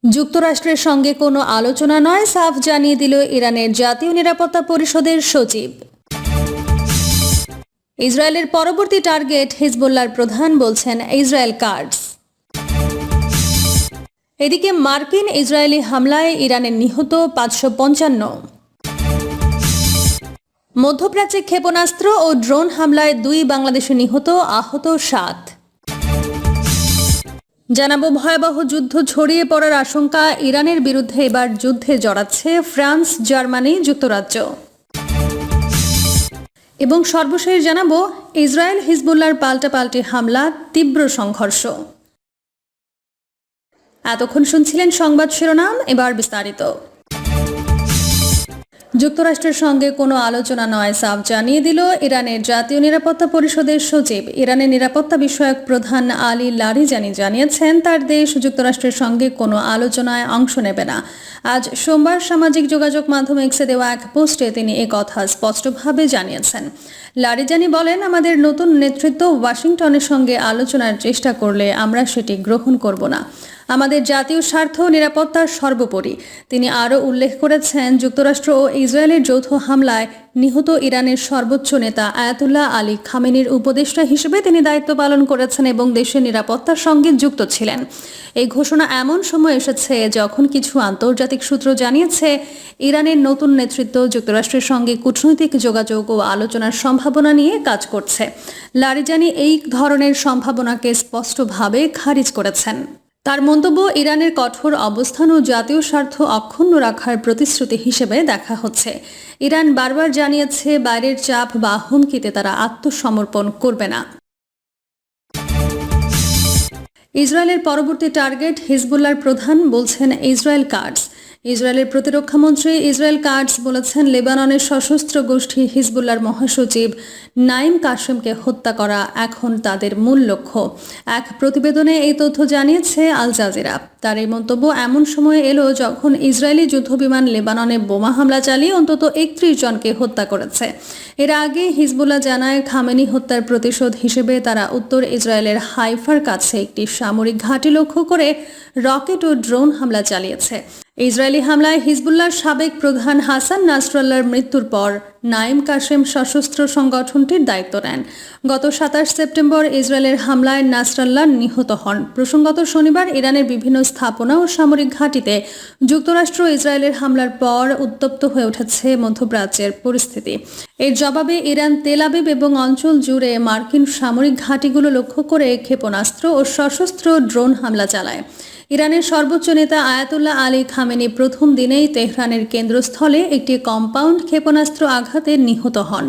যুক্তরাষ্ট্রের সঙ্গে কোনো আলোচনা নয়, সাফ জানিয়ে দিল ইরানের জাতীয় নিরাপত্তা পরিষদের সচিব। ইসরায়েলের পরবর্তী টার্গেট হিজবুল্লাহর প্রধান বলছেন ইসরায়েল কার্ডস। এদিকে মার্কিন ইসরায়েলি হামলায় ইরানের নিহত 555। মধ্যপ্রাচ্যে ক্ষেপণাস্ত্র ও ড্রোন হামলায় 2 বাংলাদেশি নিহত, আহত 7। জানাবো ভয়াবহ যুদ্ধ ছড়িয়ে পড়ার আশঙ্কা, ইরানের বিরুদ্ধে এবার যুদ্ধে জড়াচ্ছে ফ্রান্স, জার্মানি, যুক্তরাজ্য। এবং সর্বশেষ জানাবো ইসরায়েল হিজবুল্লাহর পাল্টাপাল্টি হামলা, তীব্র সংঘর্ষ। এতক্ষণ শুনছিলেন সংবাদ শিরোনাম, এবার বিস্তারিত। যুক্তরাষ্ট্রের সঙ্গে কোনো আলোচনা নয়, সাফ জানিয়ে দিল ইরানের জাতীয় নিরাপত্তা পরিষদের সচিব। ইরানের নিরাপত্তা বিষয়ক প্রধান আলী লারিজানি জানিয়েছেন তার দেশ যুক্তরাষ্ট্রের সঙ্গে কোনো আলোচনায় অংশ নেবে না। আজ সোমবার সামাজিক যোগাযোগ মাধ্যম এক্সে দেওয়া এক পোস্টে তিনি একথা স্পষ্টভাবে জানিয়েছেন। লারিজানি বলেন, আমাদের নতুন নেতৃত্ব ওয়াশিংটনের সঙ্গে আলোচনার চেষ্টা করলে আমরা সেটি গ্রহণ করব না। আমাদের জাতীয় স্বার্থ নিরাপত্তার সর্বোপরি। তিনি আরও উল্লেখ করেছেন, যুক্তরাষ্ট্র ও ইসরায়েলের যৌথ হামলায় নিহত ইরানের সর্বোচ্চ নেতা আয়াতুল্লাহ আলী খামেনির উপদেষ্টা হিসেবে তিনি দায়িত্ব পালন করেছেন এবং দেশের নিরাপত্তার সঙ্গে যুক্ত ছিলেন। এই ঘোষণা এমন সময় এসেছে যখন কিছু আন্তর্জাতিক সূত্র জানিয়েছে ইরানের নতুন নেতৃত্ব যুক্তরাষ্ট্রের সঙ্গে কূটনৈতিক যোগাযোগ ও আলোচনার সম্ভাবনা নিয়ে কাজ করছে। লারিজানি এই ধরনের সম্ভাবনাকে স্পষ্টভাবে খারিজ করেছেন। তার মন্তব্য, ইরানের কঠোর অবস্থান ও জাতীয় স্বার্থ অক্ষুণ্ণ রাখার প্রতিশ্রুতি হিসেবে দেখা হচ্ছে। ইরান বারবার জানিয়েছে বাইরের চাপ বা হুমকিতে তারা আত্মসমর্পণ করবে না। ইসরায়েলের পরবর্তী টার্গেট হিজবুল্লাহর প্রধান বলছেন ইসরায়েল কার্ডস। ইসরায়েলের প্রতিরক্ষামন্ত্রী ইসরায়েল কার্ডস বলেছেন, লেবাননের সশস্ত্র গোষ্ঠী হিজবুল্লাহর মহাসচিব নাইম কাশেমকে হত্যা করা এখন তাদের মূল লক্ষ্য। এক প্রতিবেদনে এই তথ্য জানিয়েছে আল জাজিরা। তার এই মন্তব্য এমন সময়ে এলো যখন ইসরায়েলি যুদ্ধবিমান লেবাননে বোমা হামলা চালিয়ে অন্তত 31 জনকে হত্যা করেছে। এর আগে হিজবুল্লাহ জানায়, খামেনি হত্যার প্রতিশোধ হিসেবে তারা উত্তর ইসরায়েলের হাইফার কাছে একটি সামরিক ঘাঁটি লক্ষ্য করে রকেট ও ড্রোন হামলা চালিয়েছে। ইসরায়েলি হামলায় হিজবুল্লাহর সাবেক প্রধান হাসান নাসরাল্লাহর মৃত্যুর পর নাইম কাশেম সশস্ত্র সংগঠনটির দায়িত্ব নেন। গত 27 সেপ্টেম্বর ইসরায়েলের হামলায় নাসরাল্লাহ নিহত হন। প্রসঙ্গত, শনিবার ইরানের বিভিন্ন স্থাপনা ও সামরিক ঘাঁটিতে যুক্তরাষ্ট্র ইসরায়েলের হামলার পর উত্তপ্ত হয়ে উঠেছে মধ্যপ্রাচ্যের পরিস্থিতি। এর জবাবে ইরান তেল আবিব এবং অঞ্চল জুড়ে মার্কিন সামরিক ঘাঁটিগুলো লক্ষ্য করে ক্ষেপণাস্ত্র ও সশস্ত্র ড্রোন হামলা চালায়। ইরানের সর্বোচ্চ নেতা আয়াতুল্লাহ আলী খামেনি প্রথম দিনেই তেহরানের কেন্দ্রস্থলে একটি কম্পাউন্ড ক্ষেপণাস্ত্র আঘাতে নিহত হন।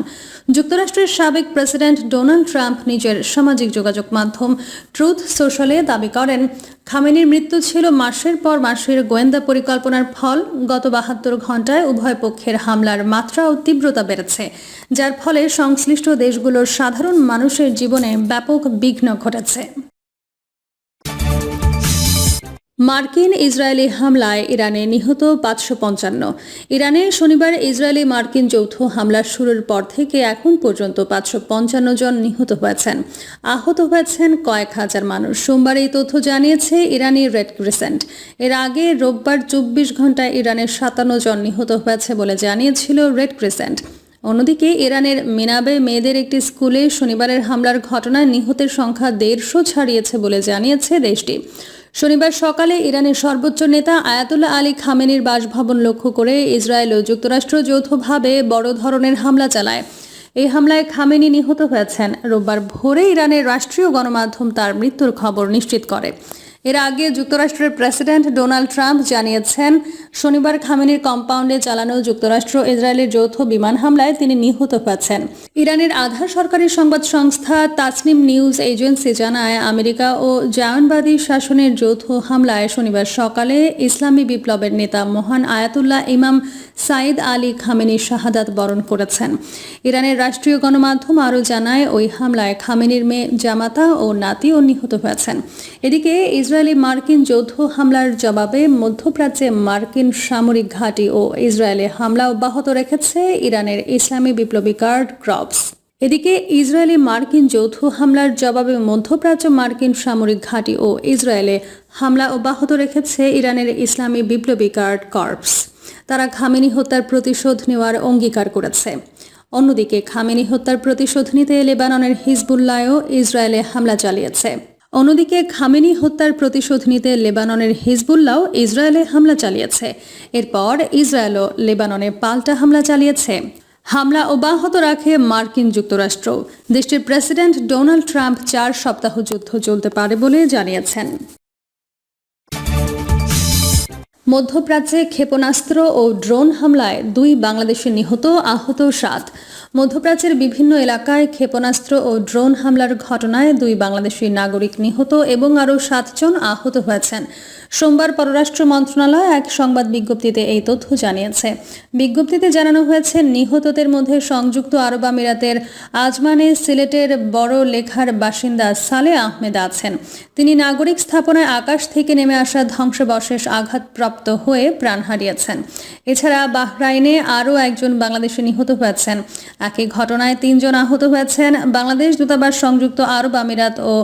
যুক্তরাষ্ট্রের সাবেক প্রেসিডেন্ট ডোনাল্ড ট্রাম্প নিজের সামাজিক যোগাযোগ মাধ্যম ট্রুথ সোশ্যালে দাবি করেন, খামেনির মৃত্যু ছিল মাসের পর মাসের গোয়েন্দা পরিকল্পনার ফল। গত 72 ঘণ্টায় উভয় পক্ষের হামলার মাত্রা ও তীব্রতা বেড়েছে, যার ফলে সংশ্লিষ্ট দেশগুলোর সাধারণ মানুষের জীবনে ব্যাপক বিঘ্ন ঘটেছে। মার্কিন ইসরায়েলি হামলায় ইরানে নিহত 555। ইরানে শনিবার ইসরায়েলি মার্কিন যৌথ হামলার শুরুর পর থেকে এখন পর্যন্ত 555 জন নিহত হয়েছেন। আহত হয়েছেন কয়েক হাজার মানুষ। সোমবার এই তথ্য জানিয়েছে ইরানি রেড ক্রিসেন্ট। এর আগে রোববার 24 ঘণ্টায় ইরানের 57 জন নিহত হয়েছে বলে জানিয়েছিল রেড ক্রিসেন্ট। অন্যদিকে ইরানের মিনাবে মেয়েদের একটি স্কুলে শনিবারের হামলার ঘটনায় নিহতের সংখ্যা 150 ছাড়িয়েছে বলে জানিয়েছে দেশটি। শনিবার সকালে ইরানের সর্বোচ্চ নেতা আয়াতুল্লাহ আলী খামেনির বাসভবন লক্ষ্য করে ইসরায়েল ও যুক্তরাষ্ট্র যৌথভাবে বড় ধরনের হামলা চালায়। এই হামলায় খামেনি নিহত হয়েছেন। রোববার ভোরে ইরানের রাষ্ট্রীয় গণমাধ্যম তার মৃত্যুর খবর নিশ্চিত করে। এর আগে যুক্তরাষ্ট্রের প্রেসিডেন্ট ডোনাল্ড ট্রাম্প জানিয়েছেন, শনিবার খামেনির কম্পাউন্ডে চালানো যুক্তরাষ্ট্র ইসরায়েলের যৌথ বিমান হামলায় তিনি নিহত হয়েছেন। ইরানের আধা সরকারি সংবাদ সংস্থা তাসনিম নিউজ এজেন্সি জানায়, আমেরিকা ও জায়নবাদী শাসনের যৌথ হামলায় শনিবার সকালে ইসলামী বিপ্লবের নেতা মহান আয়াতুল্লাহ ইমাম সাইদ আলী খামেনি শাহাদাত বরণ করেছেন। ইরানের রাষ্ট্রীয় গণমাধ্যম আরও জানায়, ওই হামলায় খামেনির মেয়ে জামাতা ও নাতিও নিহত হয়েছেন। এদিকে ইসরায়েলি মার্কিন যৌথ হামলার জবাবে মধ্যপ্রাচ্যে মার্কিন সামরিক ঘাঁটি ও ইসরায়েলে হামলা অব্যাহত রেখেছে ইরানের ইসলামী বিপ্লবী গার্ড কর্পস। এদিকে ইসরায়েলি মার্কিন যৌথ হামলার জবাবে মধ্যপ্রাচ্য মার্কিন সামরিক ঘাঁটি ও ইসরায়েলে হামলা অব্যাহত রেখেছে ইরানের ইসলামী বিপ্লবী গার্ড কর্পস। তারা খামেনি হত্যার প্রতিশোধ নেওয়ার অঙ্গীকার করেছে। অন্যদিকে খামেনি হত্যার প্রতিশোধ নিতে লেবাননের হিজবুল্লাহও ইসরায়েলে হামলা চালিয়েছে। এরপর ইসরায়েলও লেবাননে পাল্টা হামলা চালিয়েছে। হামলা অব্যাহত রাখে মার্কিন যুক্তরাষ্ট্র। দেশটির প্রেসিডেন্ট ডোনাল্ড ট্রাম্প 4 সপ্তাহ যুদ্ধ চলতে পারে বলে জানিয়েছেন। মধ্যপ্রাচ্যে ক্ষেপণাস্ত্র ও ড্রোন হামলায় 2 বাংলাদেশি নিহত, আহত 7। মধ্যপ্রাচ্যের বিভিন্ন এলাকায় ক্ষেপণাস্ত্র ও ড্রোন হামলার ঘটনায় 2 বাংলাদেশি নাগরিক নিহত এবং আরও 7 জন আহত হয়েছেন। সোমবার পররাষ্ট্র মন্ত্রণালয় এক সংবাদ বিজ্ঞপ্তিতে এই তথ্য জানিয়েছে। বিজ্ঞপ্তিতে জানানো হয়েছে, নিহতদের মধ্যে সংযুক্ত আরব আমিরাতের আজমানে সিলেটের বড় লেখার বাসিন্দা সালে আহমেদ আছেন। তিনি নাগরিক স্থাপনায় আকাশ থেকে নেমে আসা ধ্বংসাবশেষ আঘাতপ্রাপ্ত হয়ে প্রাণ হারিয়েছেন। এছাড়া বাহরাইনে আরও একজন বাংলাদেশি নিহত হয়েছেন। একই ঘটনায় 3 জন আহত হয়েছেন। বাংলাদেশ দূতাবাস সংযুক্ত আরব আমিরাত ও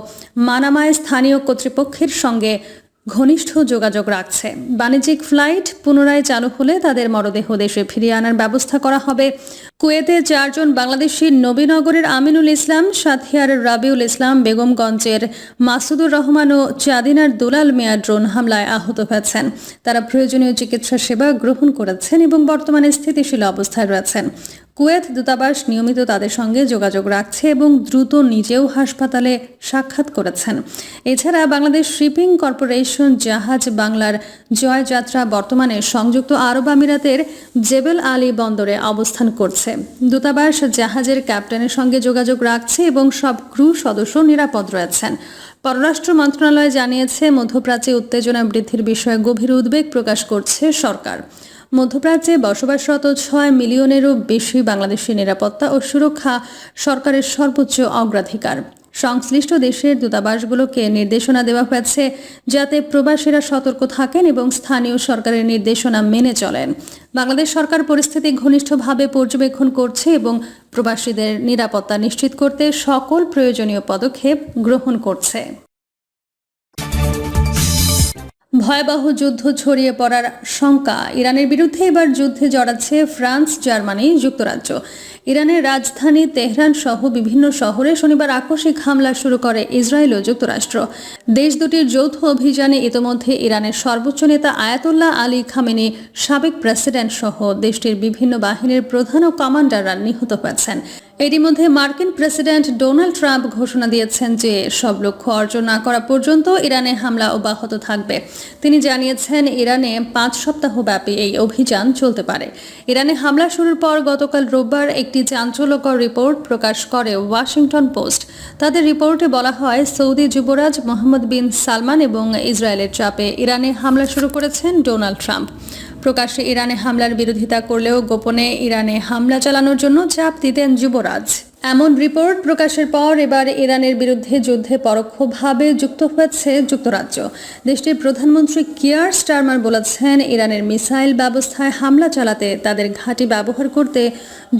মানামায় স্থানীয় কর্তৃপক্ষের সঙ্গে ঘনিষ্ঠ যোগাযোগ রাখছে। বাণিজ্যিক ফ্লাইট পুনরায় চালু হলে তাদের মরদেহ দেশে ফিরিয়ে আনার ব্যবস্থা করা হবে। কুয়েতে 4 জন বাংলাদেশি নবীনগরের আমিনুল ইসলাম, সাথিয়ার রাবিউল ইসলাম, বেগমগঞ্জের মাসুদুর রহমান ও চাঁদিনার দুলাল মিয়া ড্রোন হামলায় আহত হয়েছেন। তারা প্রয়োজনীয় চিকিৎসা সেবা গ্রহণ করেছেন এবং বর্তমানে স্থিতিশীল অবস্থায় রয়েছেন। কুয়েত দূতাবাস নিয়মিত তাদের সঙ্গে যোগাযোগ রাখছে এবং দ্রুত নিজেও হাসপাতালে সাক্ষাৎ করেছেন। এছাড়া বাংলাদেশ শিপিং কর্পোরেশন জাহাজ বাংলার জয়যাত্রা বর্তমানে সংযুক্ত আরব আমিরাতের জেবেল আলী বন্দরে অবস্থান করছে। দূতাবাস জাহাজের ক্যাপ্টেনের সঙ্গে যোগাযোগ রাখছে এবং সব ক্রু সদস্য নিরাপদ রয়েছেন। পররাষ্ট্র মন্ত্রণালয় জানিয়েছে, মধ্যপ্রাচ্যে উত্তেজনা বৃদ্ধির বিষয়ে গভীর উদ্বেগ প্রকাশ করছে সরকার। মধ্যপ্রাচ্যে বসবাসরত 6 মিলিয়নেরও বেশি বাংলাদেশের নিরাপত্তা ও সুরক্ষা সরকারের সর্বোচ্চ অগ্রাধিকার। সংশ্লিষ্ট দেশের দূতাবাসগুলোকে নির্দেশনা দেওয়া হয়েছে যাতে প্রবাসীরা সতর্ক থাকেন এবং স্থানীয় সরকারের নির্দেশনা মেনে চলেন। বাংলাদেশ সরকার পরিস্থিতি ঘনিষ্ঠভাবে পর্যবেক্ষণ করছে এবং প্রবাসীদের নিরাপত্তা নিশ্চিত করতে সকল প্রয়োজনীয় পদক্ষেপ গ্রহণ করছে। ভয়াবহ যুদ্ধ ছড়িয়ে পড়ার শঙ্কা। ইরানের বিরুদ্ধে এবার যুদ্ধে জড়াচ্ছে ফ্রান্স, জার্মানি, যুক্তরাজ্য। ইরানের রাজধানী তেহরান সহ বিভিন্ন শহরে শনিবার আকস্মিক হামলা শুরু করে ইসরায়েল ও যুক্তরাষ্ট্র। দেশ দুটির যৌথ অভিযানে ইতোমধ্যে ইরানের সর্বোচ্চ নেতা আয়াতুল্লাহ আলী খামেনি, সাবেক প্রেসিডেন্ট সহ দেশটির বিভিন্ন বাহিনীর প্রধান ও কমান্ডাররা নিহত হয়েছেন। এরই মধ্যে মার্কিন প্রেসিডেন্ট ডোনাল্ড ট্রাম্প ঘোষণা দিয়েছেন যে সব লক্ষ্য অর্জন না করা পর্যন্ত ইরানে হামলা অব্যাহত থাকবে। তিনি জানিয়েছেন, ইরানে 5 সপ্তাহ ব্যাপী এই অভিযান চলতে পারে। ইরানে হামলা শুরুর পর গতকাল রোববার একটি চাঞ্চল্যকর রিপোর্ট প্রকাশ করে ওয়াশিংটন পোস্ট। তাদের রিপোর্টে বলা হয়, সৌদি যুবরাজ মোহাম্মদ বিন সালমান এবং ইসরায়েলের চাপে ইরানে হামলা শুরু করেছেন ডোনাল্ড ট্রাম্প। প্রকাশ্যে ইরানে হামলার বিরোধিতা করলেও গোপনে ইরানে হামলা চালানোর জন্য চাপ দিতেন যুবরাজ। এমন রিপোর্ট প্রকাশের পর এবার ইরানের বিরুদ্ধে যুদ্ধে পরোক্ষভাবে যুক্ত হয়েছে যুক্তরাজ্য। দেশটির প্রধানমন্ত্রী কিয়ার স্টারমার বলেছেন, ইরানের মিসাইল ব্যবস্থায় হামলা চালাতে তাদের ঘাঁটি ব্যবহার করতে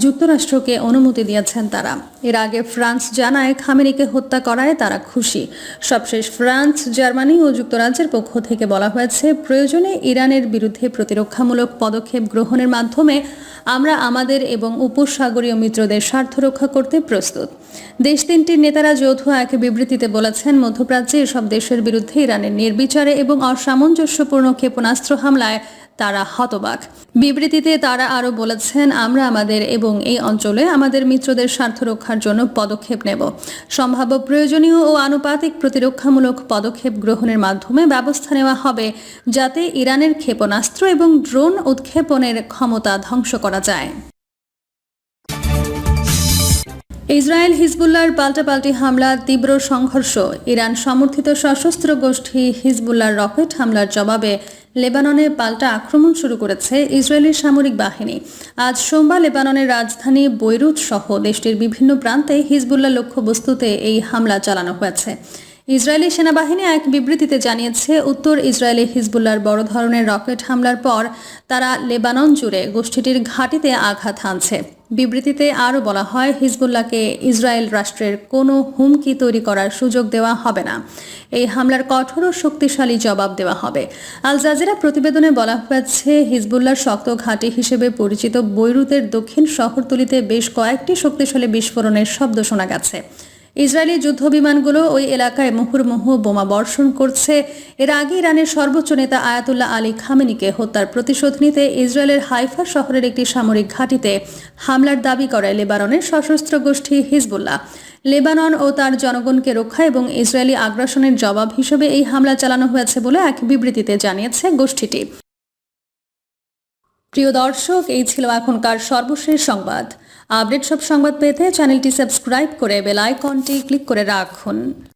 যুক্তরাষ্ট্রকে অনুমতি দিয়েছেন তারা। এর আগে ফ্রান্স জানায়, খামেনিকে হত্যা করায় তারা খুশি। সবশেষ ফ্রান্স, জার্মানি ও যুক্তরাজ্যের পক্ষ থেকে বলা হয়েছে, প্রয়োজনে ইরানের বিরুদ্ধে প্রতিরক্ষামূলক পদক্ষেপ গ্রহণের মাধ্যমে আমরা আমাদের এবং উপসাগরীয় মিত্রদের স্বার্থ রক্ষা করতে প্রস্তুত। দেশ তিনটির নেতারা যৌথ এক বিবৃতিতে বলেছেন, মধ্যপ্রাচ্যে এসব দেশের বিরুদ্ধে ইরানের নির্বিচারে এবং অসামঞ্জস্যপূর্ণ ক্ষেপণাস্ত্র হামলায় তারা হতবাক। বিবৃতিতে তারা আরও বলেছেন, আমরা আমাদের এবং এই অঞ্চলে আমাদের মিত্রদের স্বার্থ রক্ষার জন্য পদক্ষেপ নেব। সম্ভাব্য প্রয়োজনীয় ও আনুপাতিক প্রতিরক্ষামূলক পদক্ষেপ গ্রহণের মাধ্যমে ব্যবস্থা নেওয়া হবে যাতে ইরানের ক্ষেপণাস্ত্র এবং ড্রোন উৎক্ষেপণের ক্ষমতা ধ্বংস করা যায়। ইসরায়েল হিজবুল্লাহর পাল্টাপাল্টি হামলা, তীব্র সংঘর্ষ। ইরান সমর্থিত সশস্ত্র গোষ্ঠী হিজবুল্লাহর রকেট হামলার জবাবে লেবাননে পাল্টা আক্রমণ শুরু করেছে ইসরায়েলি সামরিক বাহিনী। আজ সোমবার লেবাননের রাজধানী বৈরুত সহ দেশটির বিভিন্ন প্রান্তে হিজবুল্লাহ লক্ষ্যবস্তুতে এই হামলা চালানো হয়েছে। ইসরায়েলি সেনাবাহিনী এক বিবৃতিতে জানিয়েছে, উত্তর ইসরায়েলি হিজবুল্লাহর বড় ধরনের রকেট হামলার পর তারা লেবানন জুড়ে গোষ্ঠীটির ঘাঁটিতে আঘাত হানছে। বিবৃতিতে আরও বলা হয়, হিজবুল্লাহকে ইসরায়েল রাষ্ট্রের কোনো হুমকি তৈরি করার সুযোগ দেওয়া হবে না। এই হামলার কঠোর ও শক্তিশালী জবাব দেওয়া হবে। আল জাজিরা প্রতিবেদনে বলা হয়েছে, হিজবুল্লাহর শক্ত ঘাঁটি হিসেবে পরিচিত বৈরুতের দক্ষিণ শহরতলিতে বেশ কয়েকটি শক্তিশালী বিস্ফোরণের শব্দ শোনা গেছে। ইসরায়েলি যুদ্ধ বিমানগুলো ওই এলাকায় মুহুর্মুহু বোমা বর্ষণ করছে। এর আগে ইরানের সর্বোচ্চ নেতা আয়াতুল্লাহ আলী খামেনিকে হত্যার প্রতিশোধ নিতে ইসরায়েলের হাইফা শহরের একটি সামরিক ঘাঁটিতে হামলার দাবি করে লেবাননের সশস্ত্র গোষ্ঠী হিজবুল্লাহ। লেবানন ও তার জনগণকে রক্ষা এবং ইসরায়েলি আগ্রাসনের জবাব হিসেবে এই হামলা চালানো হয়েছে বলে এক বিবৃতিতে জানিয়েছে গোষ্ঠীটি। প্রিয় দর্শক, এই ছিল এখনকার সর্বশেষ সংবাদ। আপডেট সব সংবাদ পেতে চ্যানেলটি সাবস্ক্রাইব করে বেল আইকনটি ক্লিক করে রাখুন।